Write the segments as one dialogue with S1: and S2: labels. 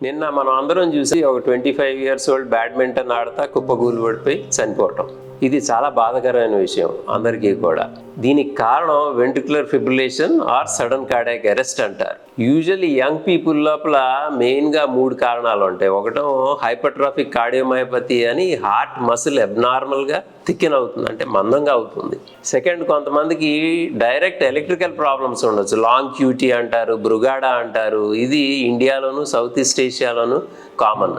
S1: నిన్న మనం అందరం చూసి ఒక 25 years ఓల్డ్ బ్యాడ్మింటన్ ఆడతా కుప్పగూలు పడిపోయి చనిపోవటం. ఇది చాలా బాధాకరమైన విషయం అందరికీ కూడా. దీనికి కారణం ventricular fibrillation or sudden cardiac arrest అంటారు. యూజువల్లీ యంగ్ పీపుల్ లోపల మెయిన్గా 3 కారణాలు ఉంటాయి. ఒకటో హైపర్ట్రాఫిక్ కార్డియోమయోపతి అని హార్ట్ మసిల్ అబ్నార్మల్గా థిక్కెన్ అవుతుంది, అంటే మందంగా అవుతుంది. సెకండ్, కొంతమందికి డైరెక్ట్ ఎలక్ట్రికల్ ప్రాబ్లమ్స్ ఉండొచ్చు, లాంగ్ క్యూటీ అంటారు, బ్రుగాడా అంటారు. ఇది ఇండియాలోను సౌత్ ఈస్ట్ ఏషియాలోను కామన్.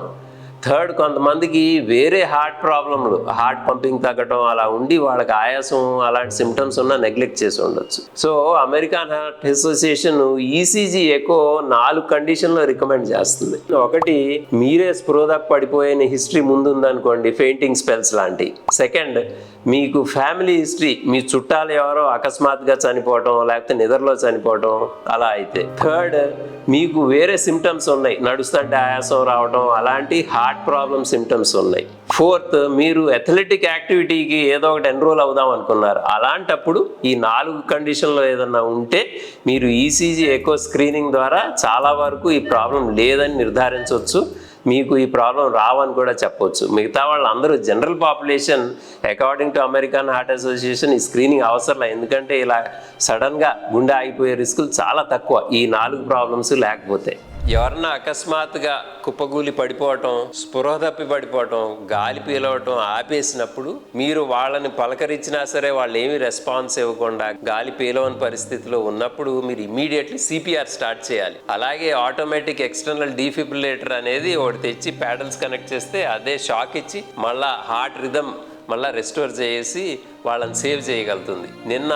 S1: థర్డ్, కొంతమందికి వేరే హార్ట్ ప్రాబ్లంలు, హార్ట్ పంపింగ్ తగ్గటం అలా ఉండి వాళ్ళకి ఆయాసం అలాంటి సిమ్టమ్స్ ఉన్నా నెగ్లెక్ట్ చేసి ఉండొచ్చు. So American Heart Association ECG echo 4 కండిషన్లో రికమెండ్ చేస్తుంది. ఒకటి, మీరే స్పృహకు పడిపోయిన హిస్టరీ ముందుందనుకోండి, ఫెయింటింగ్ స్పెల్స్ లాంటి. సెకండ్, మీకు ఫ్యామిలీ హిస్టరీ, మీ చుట్టాలు ఎవరో అకస్మాత్తుగా చనిపోవటం లేకపోతే నిద్రలో చనిపోవటం అలా అయితే. థర్డ్, మీకు వేరే సిమ్టమ్స్ ఉన్నాయి, నడుస్తుంటే ఆయాసం రావడం అలాంటి హార్ట్ ప్రాబ్లమ్ సిమ్టమ్స్ ఉన్నాయి. ఫోర్త్, మీరు అథ్లెటిక్ యాక్టివిటీకి ఏదో ఒకటి ఎన్రోల్ అవుదాం అనుకున్నారు. అలాంటప్పుడు ఈ 4 కండిషన్లో ఏదన్నా ఉంటే మీరు ఈసీజీ ఎకో స్క్రీనింగ్ ద్వారా చాలా వరకు ఈ ప్రాబ్లం లేదని నిర్ధారించవచ్చు, మీకు ఈ ప్రాబ్లం రావని కూడా చెప్పొచ్చు. మిగతా వాళ్ళందరూ general population according to American Heart association ఈ స్క్రీనింగ్ అవసరం, ఎందుకంటే ఇలా సడన్గా గుండె ఆగిపోయే రిస్కులు చాలా తక్కువ ఈ 4 ప్రాబ్లమ్స్ లేకపోతే. ఎవరన్నా అకస్మాత్తుగా కుప్పగూలి పడిపోవటం, స్పృహ తప్పి పడిపోవటం, గాలి పీలవటం ఆపేసినప్పుడు మీరు వాళ్ళని పలకరించినా సరే వాళ్ళు ఏమీ రెస్పాన్స్ ఇవ్వకుండా గాలి పీలవని పరిస్థితిలో ఉన్నప్పుడు మీరు ఇమ్మీడియట్లీ సిపిఆర్ స్టార్ట్ చేయాలి. అలాగే ఆటోమేటిక్ ఎక్స్టర్నల్ డీఫిబ్రిలేటర్ అనేది ఒకటి తెచ్చి ప్యాడల్స్ కనెక్ట్ చేస్తే అదే షాక్ ఇచ్చి మళ్ళా హార్ట్ రిథమ్ మళ్ళీ రెస్టోర్ చేసి వాళ్ళని సేవ్ చేయగలుగుతుంది. నిన్న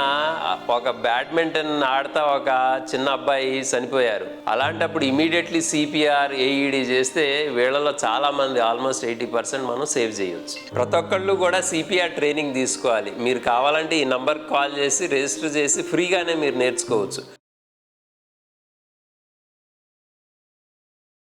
S1: ఒక బ్యాడ్మింటన్ ఆడతా ఒక చిన్న అబ్బాయి చనిపోయారు. అలాంటప్పుడు ఇమీడియట్లీ సిపిఆర్ ఏఈడి చేస్తే వీళ్ళలో చాలా మంది ఆల్మోస్ట్ 80% మనం సేవ్ చేయొచ్చు. ప్రతి ఒక్కళ్ళు కూడా సిపిఆర్ ట్రైనింగ్ తీసుకోవాలి. మీరు కావాలంటే ఈ నంబర్కి కాల్ చేసి రిజిస్టర్ చేసి ఫ్రీగానే మీరు నేర్చుకోవచ్చు.